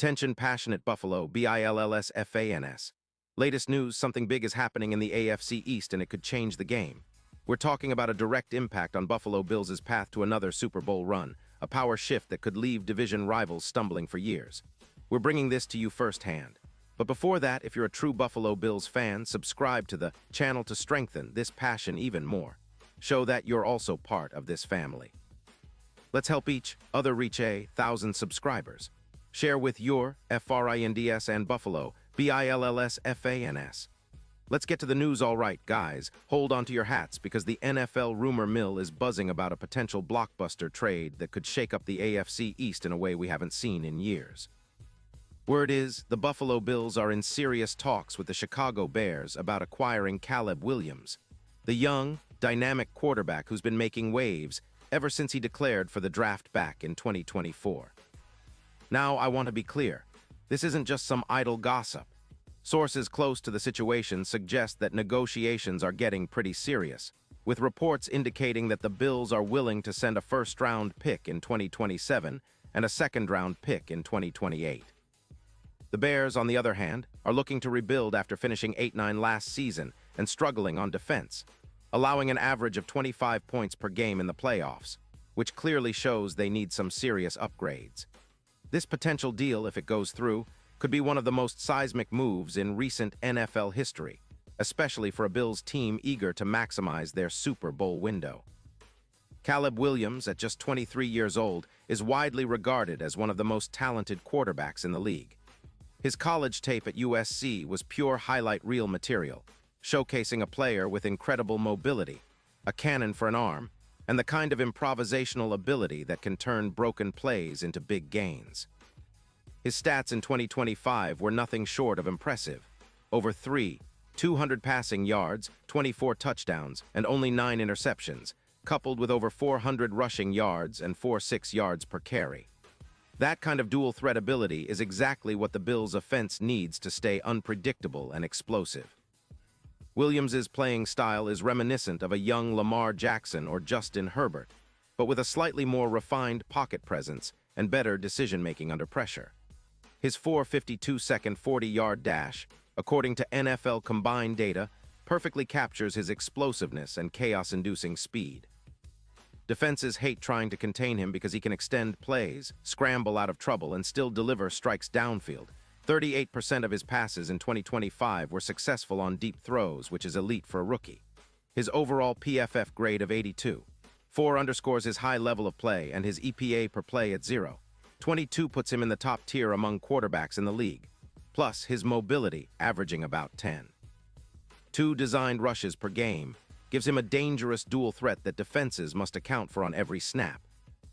Attention passionate Buffalo, BILLSFANS. Latest news, something big is happening in the AFC East and it could change the game. We're talking about a direct impact on Buffalo Bills' path to another Super Bowl run, a power shift that could leave division rivals stumbling for years. We're bringing this to you firsthand. But before that, if you're a true Buffalo Bills fan, subscribe to the channel to strengthen this passion even more. Show that you're also part of this family. Let's help each other reach 1,000 subscribers. Share with your FRINDS and Buffalo, BILLSFANS. Let's get to the news. All right, guys, hold on to your hats because the NFL rumor mill is buzzing about a potential blockbuster trade that could shake up the AFC East in a way we haven't seen in years. Word is, the Buffalo Bills are in serious talks with the Chicago Bears about acquiring Caleb Williams, the young, dynamic quarterback who's been making waves ever since he declared for the draft back in 2024. Now, I want to be clear. This isn't just some idle gossip. Sources close to the situation suggest that negotiations are getting pretty serious, with reports indicating that the Bills are willing to send a first-round pick in 2027 and a second-round pick in 2028. The Bears, on the other hand, are looking to rebuild after finishing 8-9 last season and struggling on defense, allowing an average of 25 points per game in the playoffs, which clearly shows they need some serious upgrades. This potential deal, if it goes through, could be one of the most seismic moves in recent NFL history, especially for a Bills team eager to maximize their Super Bowl window. Caleb Williams, at just 23 years old, is widely regarded as one of the most talented quarterbacks in the league. His college tape at USC was pure highlight reel material, showcasing a player with incredible mobility, a cannon for an arm, and the kind of improvisational ability that can turn broken plays into big gains. His stats in 2025 were nothing short of impressive. Over 200 passing yards, 24 touchdowns, and only 9 interceptions, coupled with over 400 rushing yards and 4.6 yards per carry. That kind of dual-threat ability is exactly what the Bills' offense needs to stay unpredictable and explosive. Williams' playing style is reminiscent of a young Lamar Jackson or Justin Herbert, but with a slightly more refined pocket presence and better decision-making under pressure. His 4.52-second 40-yard dash, according to NFL combined data, perfectly captures his explosiveness and chaos-inducing speed. Defenses hate trying to contain him because he can extend plays, scramble out of trouble, and still deliver strikes downfield. 38% of his passes in 2025 were successful on deep throws, which is elite for a rookie. His overall PFF grade of 82.4 underscores his high level of play, and his EPA per play at 0.22 puts him in the top tier among quarterbacks in the league. Plus, his mobility, averaging about 10.2 designed rushes per game, gives him a dangerous dual threat that defenses must account for on every snap.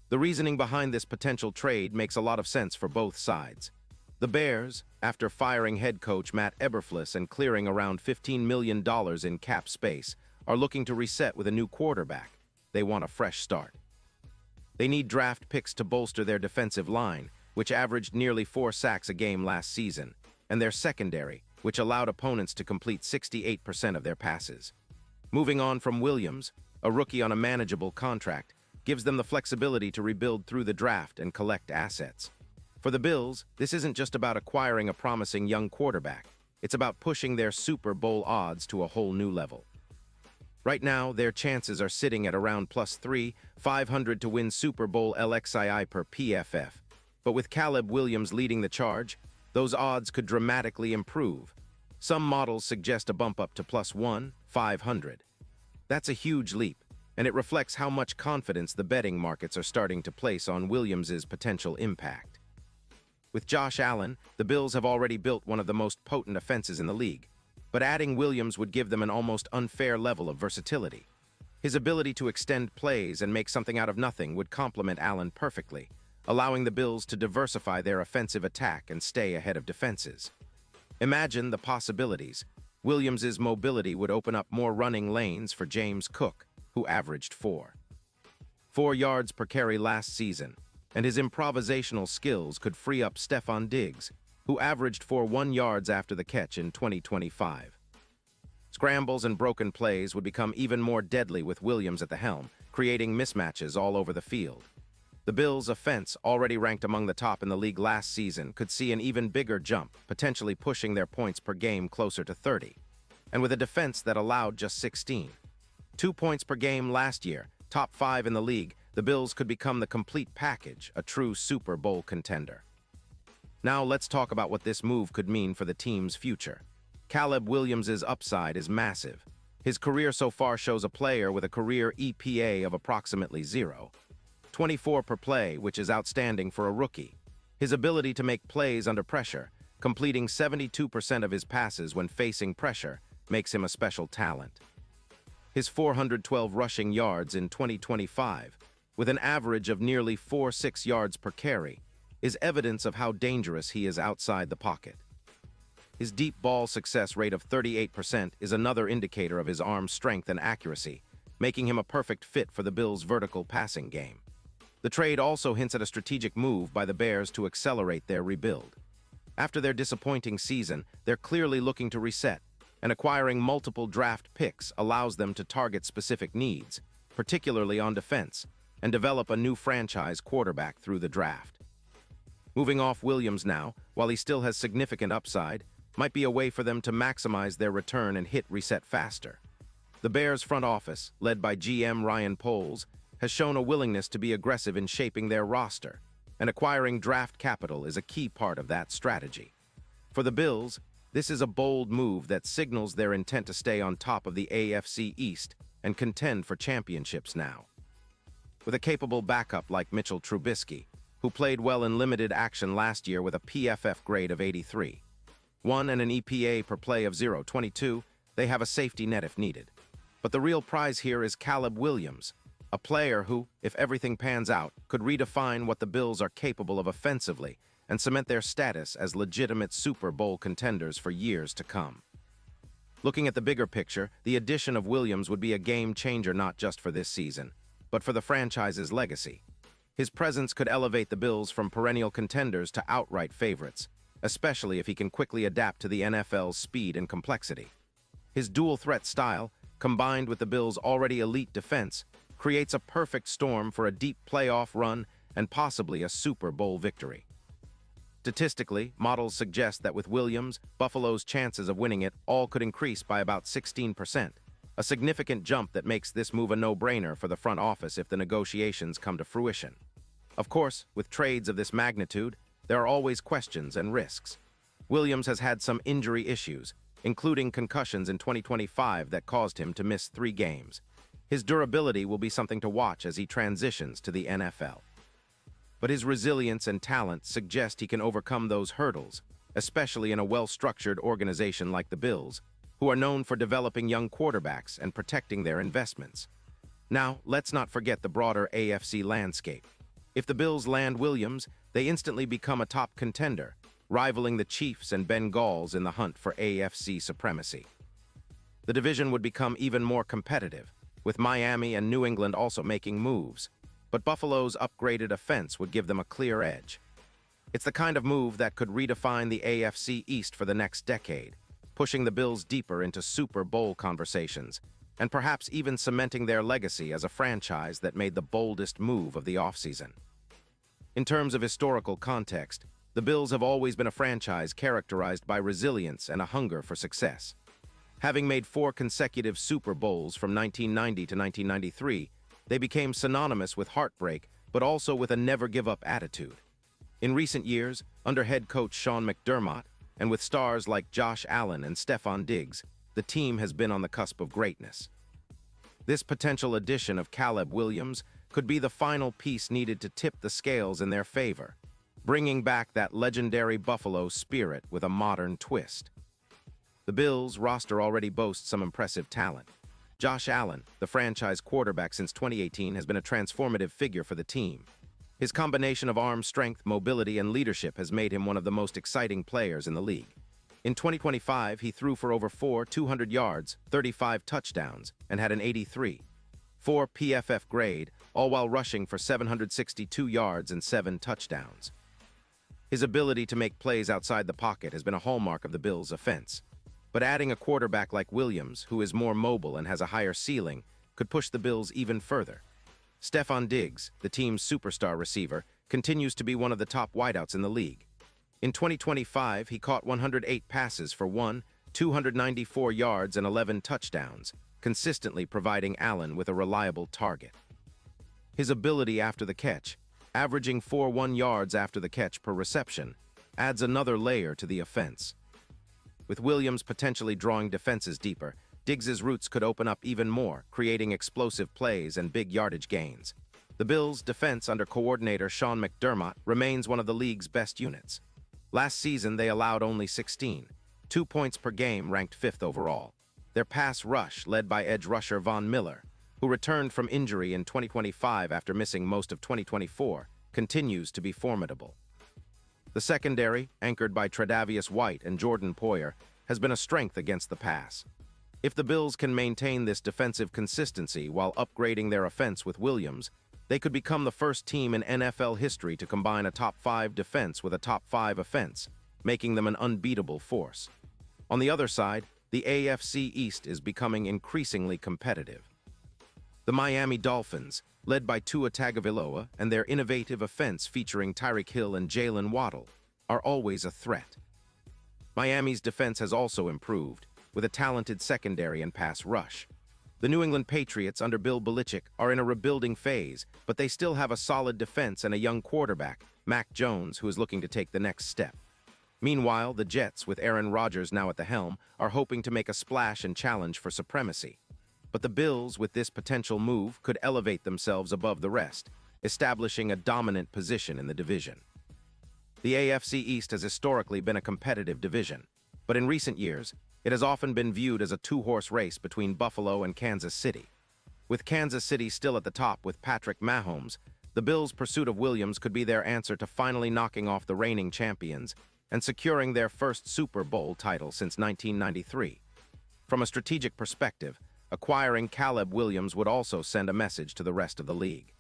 The reasoning behind this potential trade makes a lot of sense for both sides. The Bears, after firing head coach Matt Eberflus and clearing around $15 million in cap space, are looking to reset with a new quarterback. They want a fresh start. They need draft picks to bolster their defensive line, which averaged nearly 4 sacks a game last season, and their secondary, which allowed opponents to complete 68% of their passes. Moving on from Williams, a rookie on a manageable contract, gives them the flexibility to rebuild through the draft and collect assets. For the Bills, this isn't just about acquiring a promising young quarterback. It's about pushing their Super Bowl odds to a whole new level. Right now, their chances are sitting at around +3,500 to win Super Bowl LXII per PFF. But with Caleb Williams leading the charge, those odds could dramatically improve. Some models suggest a bump up to +1,500. That's a huge leap, and it reflects how much confidence the betting markets are starting to place on Williams' potential impact. With Josh Allen, the Bills have already built one of the most potent offenses in the league, but adding Williams would give them an almost unfair level of versatility. His ability to extend plays and make something out of nothing would complement Allen perfectly, allowing the Bills to diversify their offensive attack and stay ahead of defenses. Imagine the possibilities. Williams' mobility would open up more running lanes for James Cook, who averaged 4 yards per carry last season, and his improvisational skills could free up Stefon Diggs, who averaged 1 yards after the catch in 2025. Scrambles and broken plays would become even more deadly with Williams at the helm, creating mismatches all over the field. The Bills' offense, already ranked among the top in the league last season, could see an even bigger jump, potentially pushing their points per game closer to 30. And with a defense that allowed just 16. 2 points per game last year, top 5 in the league, the Bills could become the complete package, a true Super Bowl contender. Now let's talk about what this move could mean for the team's future. Caleb Williams' upside is massive. His career so far shows a player with a career EPA of approximately 0. 24 per play, which is outstanding for a rookie. His ability to make plays under pressure, completing 72% of his passes when facing pressure, makes him a special talent. His 412 rushing yards in 2025, with an average of nearly 4.6 yards per carry, is evidence of how dangerous he is outside the pocket. His deep ball success rate of 38% is another indicator of his arm strength and accuracy, making him a perfect fit for the Bills' vertical passing game. The trade also hints at a strategic move by the Bears to accelerate their rebuild. After their disappointing season, they're clearly looking to reset, and acquiring multiple draft picks allows them to target specific needs, particularly on defense, and develop a new franchise quarterback through the draft. Moving off Williams now, while he still has significant upside, might be a way for them to maximize their return and hit reset faster. The Bears' front office, led by GM Ryan Poles, has shown a willingness to be aggressive in shaping their roster, and acquiring draft capital is a key part of that strategy. For the Bills, this is a bold move that signals their intent to stay on top of the AFC East and contend for championships now. With a capable backup like Mitchell Trubisky, who played well in limited action last year with a PFF grade of 83, 1 and an EPA per play of 0.22, they have a safety net if needed. But the real prize here is Caleb Williams, a player who, if everything pans out, could redefine what the Bills are capable of offensively and cement their status as legitimate Super Bowl contenders for years to come. Looking at the bigger picture, the addition of Williams would be a game changer not just for this season, but for the franchise's legacy. His presence could elevate the Bills from perennial contenders to outright favorites, especially if he can quickly adapt to the NFL's speed and complexity. His dual-threat style, combined with the Bills' already elite defense, creates a perfect storm for a deep playoff run and possibly a Super Bowl victory. Statistically, models suggest that with Williams, Buffalo's chances of winning it all could increase by about 16%, a significant jump that makes this move a no-brainer for the front office if the negotiations come to fruition. Of course, with trades of this magnitude, there are always questions and risks. Williams has had some injury issues, including concussions in 2025 that caused him to miss 3 games. His durability will be something to watch as he transitions to the NFL. But his resilience and talent suggest he can overcome those hurdles, especially in a well-structured organization like the Bills, who are known for developing young quarterbacks and protecting their investments. Now, let's not forget the broader AFC landscape. If the Bills land Williams, they instantly become a top contender, rivaling the Chiefs and Bengals in the hunt for AFC supremacy. The division would become even more competitive, with Miami and New England also making moves, but Buffalo's upgraded offense would give them a clear edge. It's the kind of move that could redefine the AFC East for the next decade, pushing the Bills deeper into Super Bowl conversations, and perhaps even cementing their legacy as a franchise that made the boldest move of the offseason. In terms of historical context, the Bills have always been a franchise characterized by resilience and a hunger for success. Having made 4 consecutive Super Bowls from 1990 to 1993, they became synonymous with heartbreak, but also with a never-give-up attitude. In recent years, under head coach Sean McDermott, and with stars like Josh Allen and Stephon Diggs, the team has been on the cusp of greatness. This potential addition of Caleb Williams could be the final piece needed to tip the scales in their favor, bringing back that legendary Buffalo spirit with a modern twist. The Bills' roster already boasts some impressive talent. Josh Allen, the franchise quarterback since 2018, has been a transformative figure for the team. His combination of arm strength, mobility, and leadership has made him one of the most exciting players in the league. In 2025, he threw for over 200 yards, 35 touchdowns, and had an 83.4 PFF grade, all while rushing for 762 yards and 7 touchdowns. His ability to make plays outside the pocket has been a hallmark of the Bills' offense. But adding a quarterback like Williams, who is more mobile and has a higher ceiling, could push the Bills even further. Stefon Diggs, the team's superstar receiver, continues to be one of the top wideouts in the league. In 2025, he caught 108 passes for 294 yards and 11 touchdowns, consistently providing Allen with a reliable target. His ability after the catch, averaging 4.1 yards after the catch per reception, adds another layer to the offense. With Williams potentially drawing defenses deeper, Diggs's routes could open up even more, creating explosive plays and big yardage gains. The Bills' defense under coordinator Sean McDermott remains one of the league's best units. Last season, they allowed only 2 points per game, ranked 5th overall. Their pass rush, led by edge rusher Von Miller, who returned from injury in 2025 after missing most of 2024, continues to be formidable. The secondary, anchored by Tre'Davious White and Jordan Poyer, has been a strength against the pass. If the Bills can maintain this defensive consistency while upgrading their offense with Williams, they could become the first team in NFL history to combine a top 5 defense with a top 5 offense, making them an unbeatable force. On the other side, the AFC East is becoming increasingly competitive. The Miami Dolphins, led by Tua Tagovailoa and their innovative offense featuring Tyreek Hill and Jalen Waddle, are always a threat. Miami's defense has also improved, with a talented secondary and pass rush. The New England Patriots under Bill Belichick are in a rebuilding phase, but they still have a solid defense and a young quarterback, Mac Jones, who is looking to take the next step. Meanwhile, the Jets, with Aaron Rodgers now at the helm, are hoping to make a splash and challenge for supremacy. But the Bills, with this potential move, could elevate themselves above the rest, establishing a dominant position in the division. The AFC East has historically been a competitive division, but in recent years, it has often been viewed as a two-horse race between Buffalo and Kansas City. With Kansas City still at the top with Patrick Mahomes, the Bills' pursuit of Williams could be their answer to finally knocking off the reigning champions and securing their first Super Bowl title since 1993. From a strategic perspective, acquiring Caleb Williams would also send a message to the rest of the league.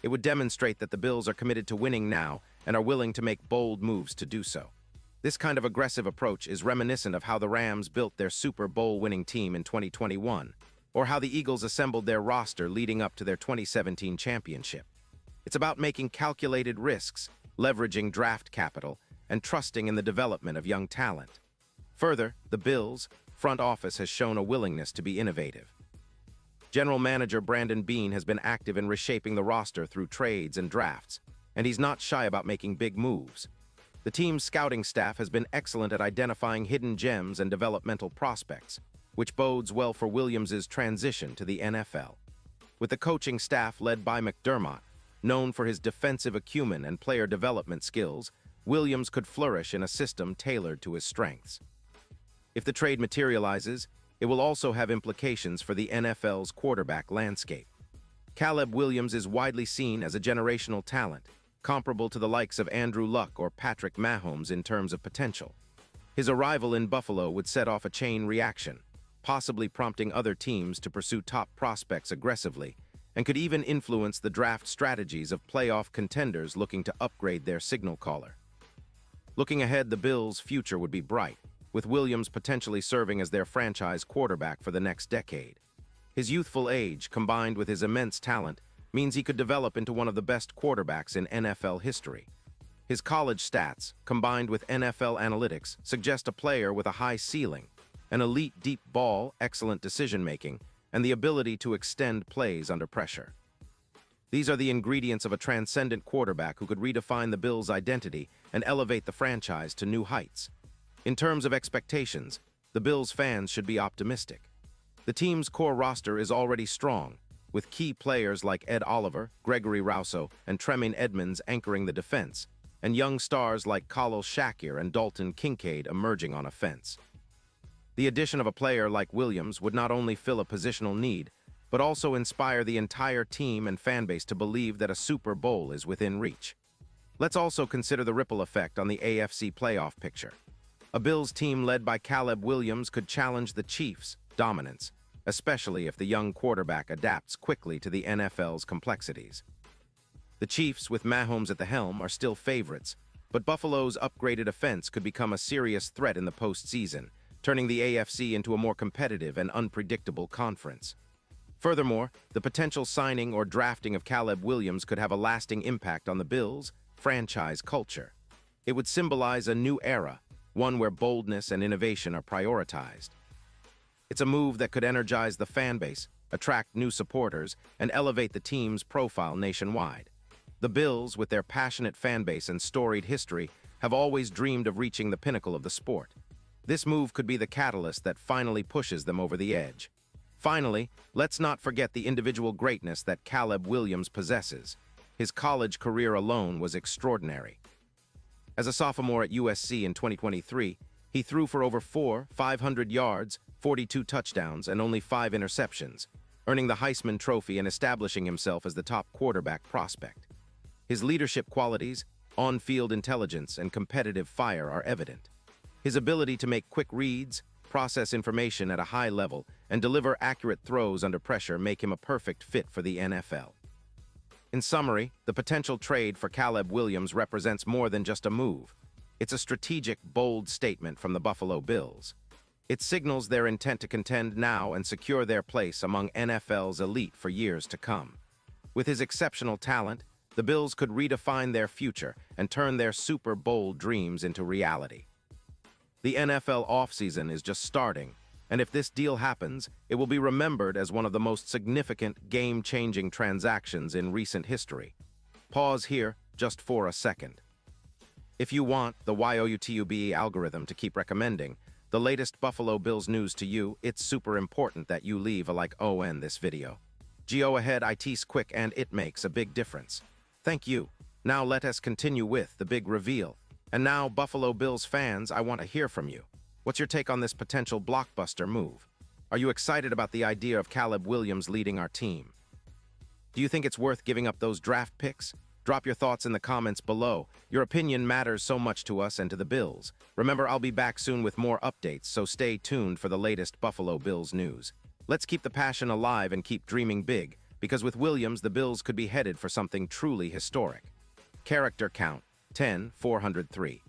It would demonstrate that the Bills are committed to winning now and are willing to make bold moves to do so. This kind of aggressive approach is reminiscent of how the Rams built their Super Bowl-winning team in 2021, or how the Eagles assembled their roster leading up to their 2017 championship. It's about making calculated risks, leveraging draft capital, and trusting in the development of young talent. Further, the Bills' front office has shown a willingness to be innovative. General Manager Brandon Beane has been active in reshaping the roster through trades and drafts, and he's not shy about making big moves. The team's scouting staff has been excellent at identifying hidden gems and developmental prospects, which bodes well for Williams' transition to the NFL. With the coaching staff led by McDermott, known for his defensive acumen and player development skills, Williams could flourish in a system tailored to his strengths. If the trade materializes, it will also have implications for the NFL's quarterback landscape. Caleb Williams is widely seen as a generational talent, comparable to the likes of Andrew Luck or Patrick Mahomes in terms of potential. His arrival in Buffalo would set off a chain reaction, possibly prompting other teams to pursue top prospects aggressively, and could even influence the draft strategies of playoff contenders looking to upgrade their signal caller. Looking ahead, the Bills' future would be bright, with Williams potentially serving as their franchise quarterback for the next decade. His youthful age, combined with his immense talent, means he could develop into one of the best quarterbacks in NFL history. His college stats, combined with NFL analytics, suggest a player with a high ceiling, an elite deep ball, excellent decision-making, and the ability to extend plays under pressure. These are the ingredients of a transcendent quarterback who could redefine the Bills' identity and elevate the franchise to new heights. In terms of expectations, the Bills' fans should be optimistic. The team's core roster is already strong, with key players like Ed Oliver, Gregory Rousseau, and Tremaine Edmonds anchoring the defense, and young stars like Khalil Shakir and Dalton Kincaid emerging on offense. The addition of a player like Williams would not only fill a positional need, but also inspire the entire team and fanbase to believe that a Super Bowl is within reach. Let's also consider the ripple effect on the AFC playoff picture. A Bills team led by Caleb Williams could challenge the Chiefs' dominance, especially if the young quarterback adapts quickly to the NFL's complexities. The Chiefs, with Mahomes at the helm, are still favorites, but Buffalo's upgraded offense could become a serious threat in the postseason, turning the AFC into a more competitive and unpredictable conference. Furthermore, the potential signing or drafting of Caleb Williams could have a lasting impact on the Bills' franchise culture. It would symbolize a new era, one where boldness and innovation are prioritized. It's a move that could energize the fan base, attract new supporters, and elevate the team's profile nationwide. The Bills, with their passionate fan base and storied history, have always dreamed of reaching the pinnacle of the sport. This move could be the catalyst that finally pushes them over the edge. Finally, let's not forget the individual greatness that Caleb Williams possesses. His college career alone was extraordinary. As a sophomore at USC in 2023, he threw for over 500 yards, 42 touchdowns, and only 5 interceptions, earning the Heisman Trophy and establishing himself as the top quarterback prospect. His leadership qualities, on-field intelligence, and competitive fire are evident. His ability to make quick reads, process information at a high level, and deliver accurate throws under pressure make him a perfect fit for the NFL. In summary, the potential trade for Caleb Williams represents more than just a move. It's a strategic, bold statement from the Buffalo Bills. It signals their intent to contend now and secure their place among NFL's elite for years to come. With his exceptional talent, the Bills could redefine their future and turn their Super Bowl dreams into reality. The NFL offseason is just starting, and if this deal happens, it will be remembered as one of the most significant, game-changing transactions in recent history. Pause here just for a second. If you want the YouTube algorithm to keep recommending the latest Buffalo Bills news to you, it's super important that you leave a like on this video. Go ahead, it's quick and it makes a big difference. Thank you. Now let us continue with the big reveal. And now, Buffalo Bills fans, I want to hear from you. What's your take on this potential blockbuster move? Are you excited about the idea of Caleb Williams leading our team? Do you think it's worth giving up those draft picks? Drop your thoughts in the comments below. Your opinion matters so much to us and to the Bills. Remember, I'll be back soon with more updates, so stay tuned for the latest Buffalo Bills news. Let's keep the passion alive and keep dreaming big, because with Williams, the Bills could be headed for something truly historic. Character count, 10,403.